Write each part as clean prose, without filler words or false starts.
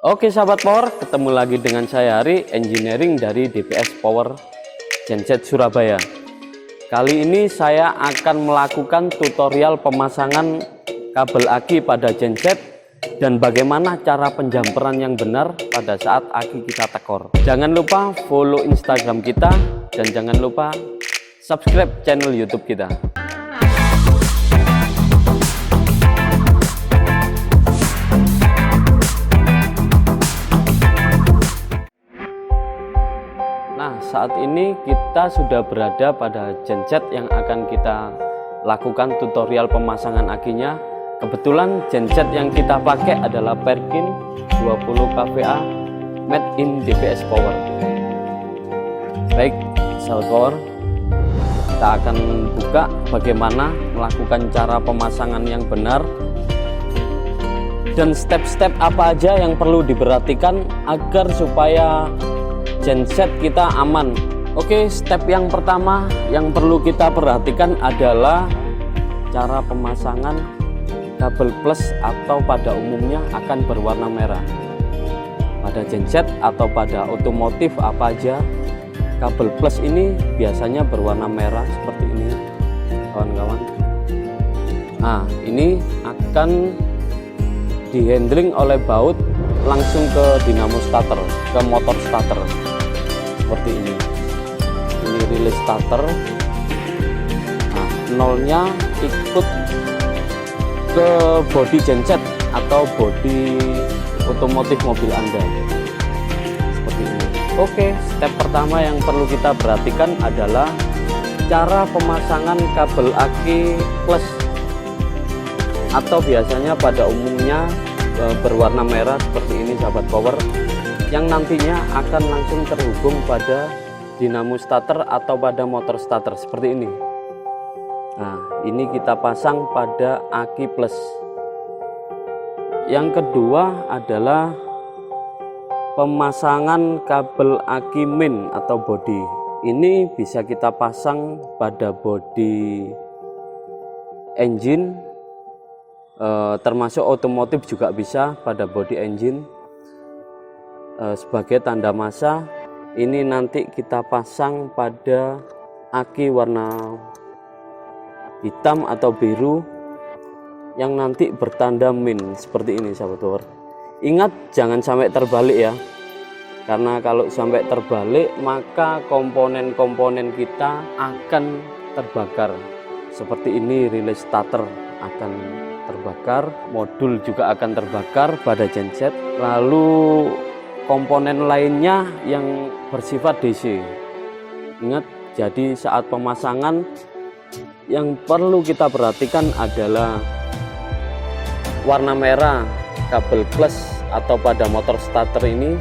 Oke sahabat power, ketemu lagi dengan saya Hari, engineering dari DPS Power Genset Surabaya. Kali ini saya akan melakukan tutorial pemasangan kabel aki pada genset dan bagaimana cara penjamperan yang benar pada saat aki kita tekor. Jangan lupa follow Instagram kita dan jangan lupa subscribe channel YouTube kita. Nah, saat ini kita sudah berada pada genset yang akan kita lakukan tutorial pemasangan akinya. Kebetulan genset yang kita pakai adalah Perkin 20 kVA made in DPS Power. Baik, sahabat power, kita akan buka bagaimana melakukan cara pemasangan yang benar dan step-step apa aja yang perlu diperhatikan agar supaya genset kita aman. Oke, step yang pertama yang perlu kita perhatikan adalah cara pemasangan kabel plus atau pada umumnya akan berwarna merah. Pada genset atau pada otomotif apa aja, kabel plus ini biasanya berwarna merah seperti ini, kawan-kawan. Nah, ini akan dihandling oleh baut langsung ke dinamo starter, ke motor starter seperti ini. Ini relay starter. Nah, nolnya ikut ke bodi genset atau bodi otomotif mobil Anda seperti ini. Oke, step pertama yang perlu kita perhatikan adalah cara pemasangan kabel aki plus atau biasanya pada umumnya berwarna merah seperti ini, sahabat power, yang nantinya akan langsung terhubung pada dinamo starter atau pada motor starter seperti ini. Nah, ini kita pasang pada aki plus. Yang kedua adalah pemasangan kabel aki min atau bodi. Ini bisa kita pasang pada bodi engine, termasuk otomotif juga bisa pada bodi engine. Sebagai tanda massa, ini nanti kita pasang pada aki warna hitam atau biru yang nanti bertanda min seperti ini, sahabat power. Ingat jangan sampai terbalik ya, karena kalau sampai terbalik maka komponen-komponen kita akan terbakar. Seperti ini, relay starter akan terbakar, modul juga akan terbakar pada genset, lalu komponen lainnya yang bersifat DC. Ingat, jadi saat pemasangan yang perlu kita perhatikan adalah warna merah kabel plus atau pada motor starter ini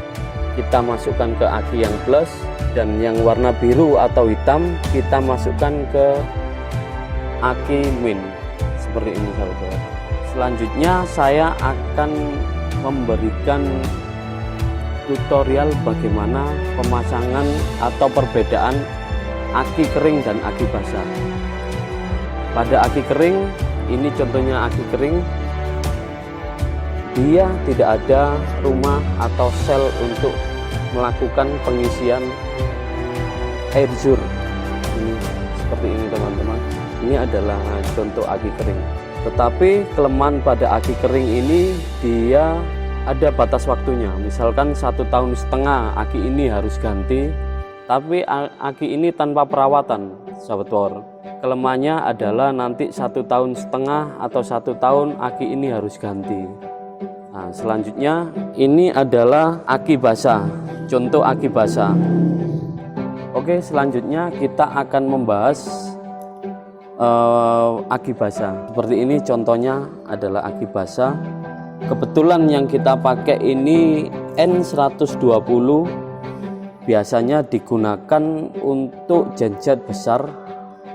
kita masukkan ke aki yang plus, dan yang warna biru atau hitam kita masukkan ke aki min seperti ini, sahabat. Selanjutnya saya akan memberikan tutorial bagaimana pemasangan atau perbedaan aki kering dan aki basah. Pada aki kering, ini contohnya aki kering, dia tidak ada rumah atau sel untuk melakukan pengisian air zur. Ini seperti ini, teman-teman. Ini adalah contoh aki kering. Tetapi kelemahan pada aki kering ini, dia ada batas waktunya. Misalkan 1,5 tahun aki ini harus ganti, tapi aki ini tanpa perawatan, sahabat power. Kelemahannya adalah nanti 1,5 tahun atau 1 tahun aki ini harus ganti. Nah, selanjutnya ini adalah aki basah, contoh aki basah. Oke, selanjutnya kita akan membahas aki basah. Seperti ini contohnya adalah aki basah. Kebetulan yang kita pakai ini N120, biasanya digunakan untuk genset besar,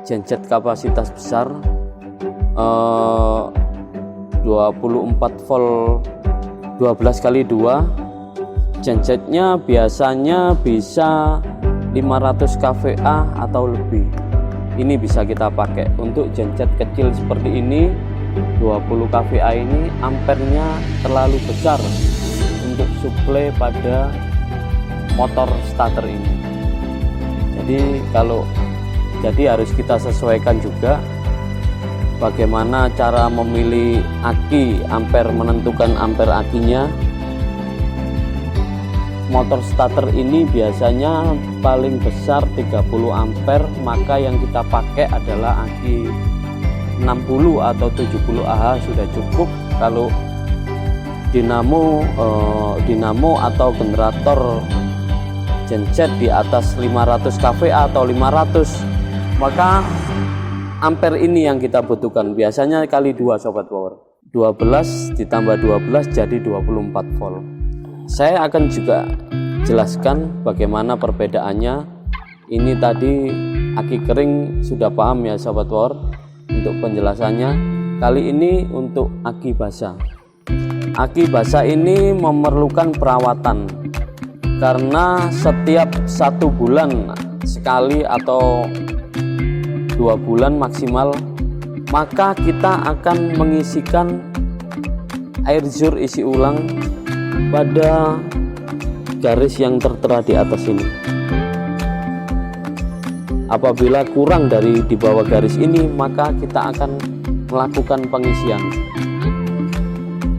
genset kapasitas besar, 24 volt 12x2. Gensetnya biasanya bisa 500 kVA atau lebih. Ini bisa kita pakai untuk genset kecil seperti ini. 20 kVA ini ampernya terlalu besar untuk suplai pada motor starter ini. Jadi harus kita sesuaikan juga bagaimana cara memilih aki, ampere, menentukan ampere akinya. Motor starter ini biasanya paling besar 30 ampere, maka yang kita pakai adalah aki 60 atau 70 Ah sudah cukup. Kalau dinamo atau generator genset di atas 500 kVA atau 500, maka ampere ini yang kita butuhkan. Biasanya kali 2 Sobat Power. 12 ditambah 12 jadi 24 volt. Saya akan juga jelaskan bagaimana perbedaannya. Ini tadi aki kering sudah paham ya Sobat Power untuk penjelasannya. Kali ini untuk aki basah. Aki basah ini memerlukan perawatan karena setiap 1 bulan sekali atau 2 bulan maksimal, maka kita akan mengisikan air zur isi ulang pada garis yang tertera di atas ini. Apabila kurang dari di bawah garis ini, maka kita akan melakukan pengisian.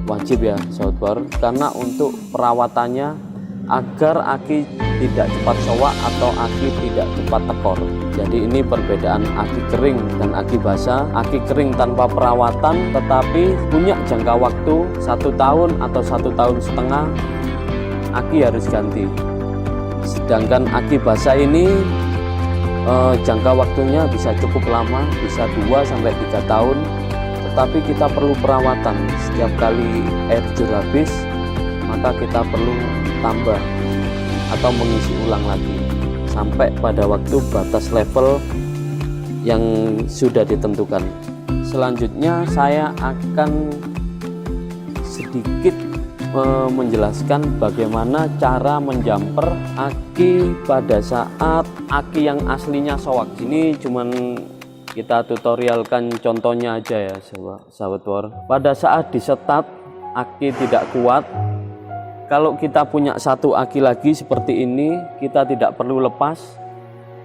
Wajib ya Sobat Power, karena untuk perawatannya agar aki tidak cepat soak atau aki tidak cepat tekor. Jadi ini perbedaan aki kering dan aki basah. Aki kering tanpa perawatan tetapi punya jangka waktu 1 tahun atau 1,5 tahun, aki harus ganti. Sedangkan aki basah ini jangka waktunya bisa cukup lama, bisa 2-3 tahun, tetapi kita perlu perawatan. Setiap kali air zur habis, maka kita perlu tambah atau mengisi ulang lagi sampai pada waktu batas level yang sudah ditentukan. Selanjutnya saya akan sedikit menjelaskan bagaimana cara menjumper aki pada saat aki yang aslinya soak. Ini cuman kita tutorialkan contohnya aja ya Sobat Power. Pada saat di start aki tidak kuat, kalau kita punya 1 aki lagi seperti ini, kita tidak perlu lepas.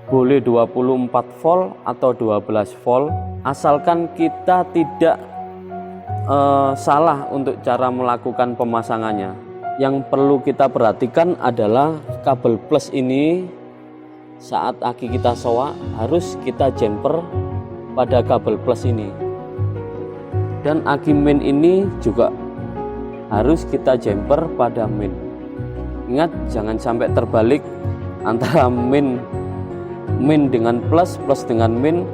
Boleh 24 volt atau 12 volt, asalkan kita tidak salah untuk cara melakukan pemasangannya. Yang perlu kita perhatikan adalah kabel plus ini saat aki kita soak harus kita jumper pada kabel plus ini, dan aki min ini juga harus kita jumper pada min. Ingat, jangan sampai terbalik antara min dengan plus dengan min,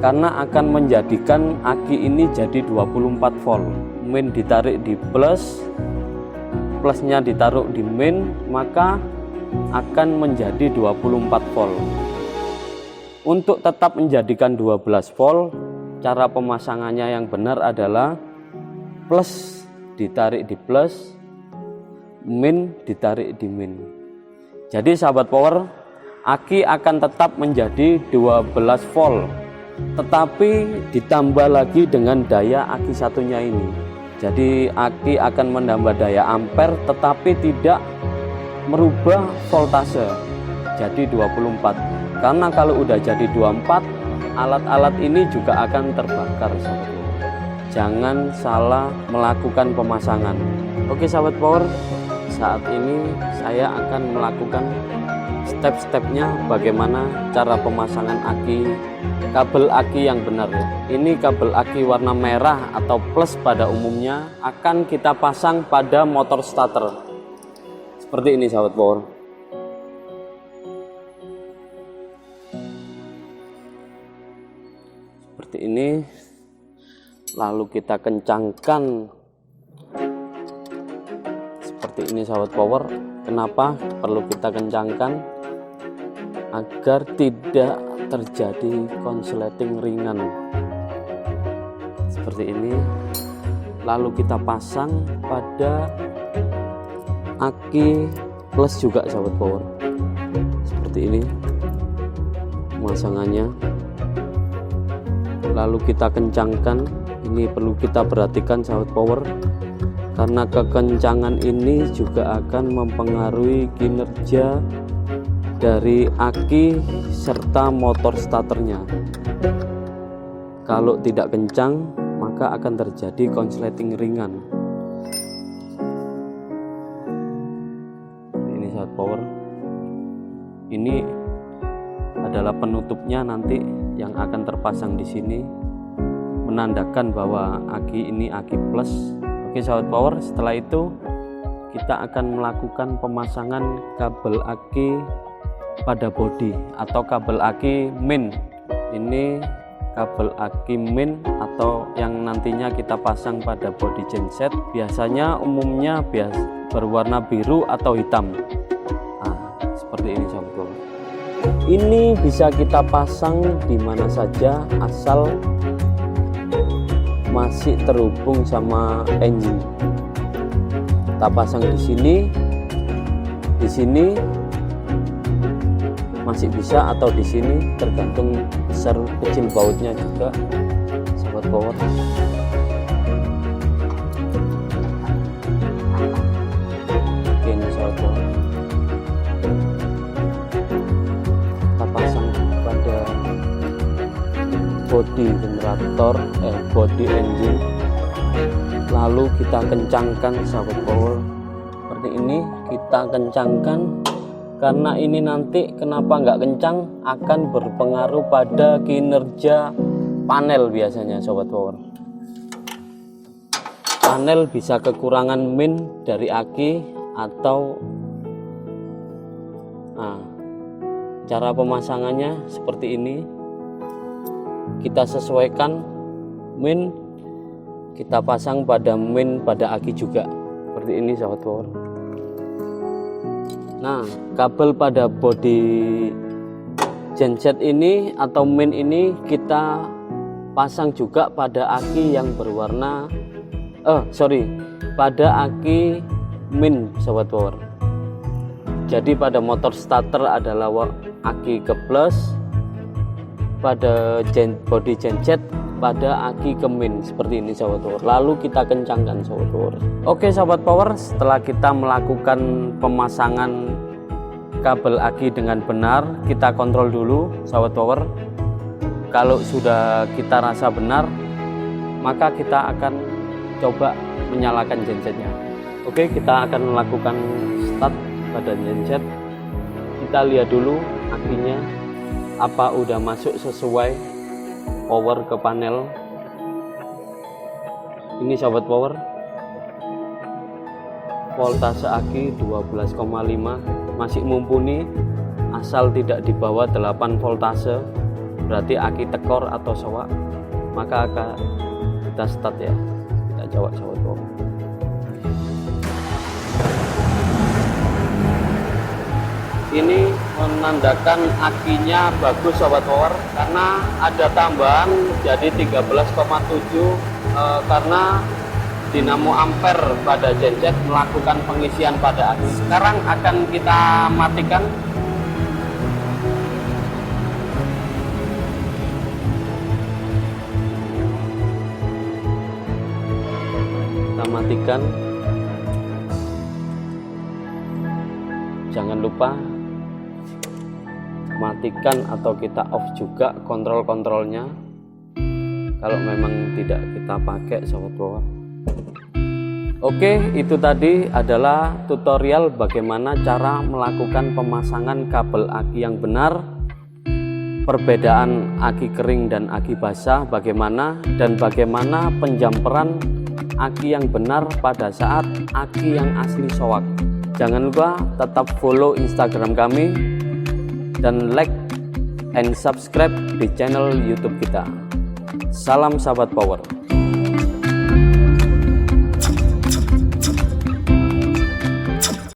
karena akan menjadikan aki ini jadi 24 volt. Min ditarik di plus, plusnya ditaruh di min, maka akan menjadi 24 volt. Untuk tetap menjadikan 12 volt, cara pemasangannya yang benar adalah plus ditarik di plus, min ditarik di min. Jadi Sahabat Power, aki akan tetap menjadi 12 volt, tetapi ditambah lagi dengan daya aki satunya ini. Jadi aki akan menambah daya ampere tetapi tidak merubah voltase jadi 24. Karena kalau udah jadi 24, alat-alat ini juga akan terbakar Sahabat Power. Jangan salah melakukan pemasangan. Oke Sahabat Power, saat ini saya akan melakukan step-stepnya bagaimana cara pemasangan aki, kabel aki yang benar ya. Ini kabel aki warna merah atau plus pada umumnya akan kita pasang pada motor starter. Seperti ini Sahabat Power. Seperti ini. Lalu kita kencangkan seperti ini Sahabat Power. Kenapa perlu kita kencangkan? Agar tidak terjadi konsleting ringan seperti ini. Lalu kita pasang pada aki plus juga Sahabat Power. Seperti ini pemasangannya. Lalu kita kencangkan. Ini perlu kita perhatikan Sahabat Power, karena kekencangan ini juga akan mempengaruhi kinerja dari aki serta motor starternya. Kalau tidak kencang, maka akan terjadi konsleting ringan. Ini sahabat power, ini adalah penutupnya nanti yang akan terpasang di sini, menandakan bahwa aki ini aki plus. Oke sahabat power, setelah itu kita akan melakukan pemasangan kabel aki pada bodi atau kabel aki min. Ini kabel aki min atau yang nantinya kita pasang pada bodi genset, biasanya umumnya berwarna biru atau hitam. Nah, seperti ini sahabat power. Ini bisa kita pasang di mana saja asal masih terhubung sama engine. Kita pasang di sini masih bisa, atau di sini tergantung besar kecil bautnya juga sahabat power. Oke, ini sahabat power, kita pasang pada bodi generator, bodi engine, lalu kita kencangkan sahabat power. Seperti ini kita kencangkan, karena ini nanti kenapa nggak kencang akan berpengaruh pada kinerja panel biasanya sobat power. Panel bisa kekurangan min dari aki atau cara pemasangannya seperti ini. Kita sesuaikan min, kita pasang pada min pada aki juga seperti ini sahabat power. Nah, kabel pada bodi genset ini atau min ini kita pasang juga pada aki yang berwarna pada aki min sahabat power. Jadi pada motor starter adalah aki ke plus, pada bodi genset pada aki ke min, seperti ini sahabat power. Lalu kita kencangkan sahabat power. Oke sahabat power, setelah kita melakukan pemasangan kabel aki dengan benar, kita kontrol dulu sahabat power. Kalau sudah kita rasa benar, maka kita akan coba menyalakan gensetnya. Oke, kita akan melakukan start pada genset. Kita lihat dulu akinya apa udah masuk sesuai power ke panel. Ini sahabat power, voltase aki 12,5 masih mumpuni, asal tidak di bawah 8 voltase, berarti aki tekor atau soak, maka akan kita start ya. Kita jawab sahabat power. Ini menandakan akinya bagus sahabat power, karena ada tambahan jadi 13,7 karena dinamo ampere pada genset melakukan pengisian pada aki. Sekarang akan kita matikan. Kita matikan. Jangan lupa matikan atau kita off juga kontrol-kontrolnya kalau memang tidak kita pakai sahabat power. Oke, itu tadi adalah tutorial bagaimana cara melakukan pemasangan kabel aki yang benar, perbedaan aki kering dan aki basah bagaimana, dan bagaimana penjamperan aki yang benar pada saat aki yang asli soak. Jangan lupa tetap follow Instagram kami dan like and subscribe di channel YouTube kita. Salam sahabat power.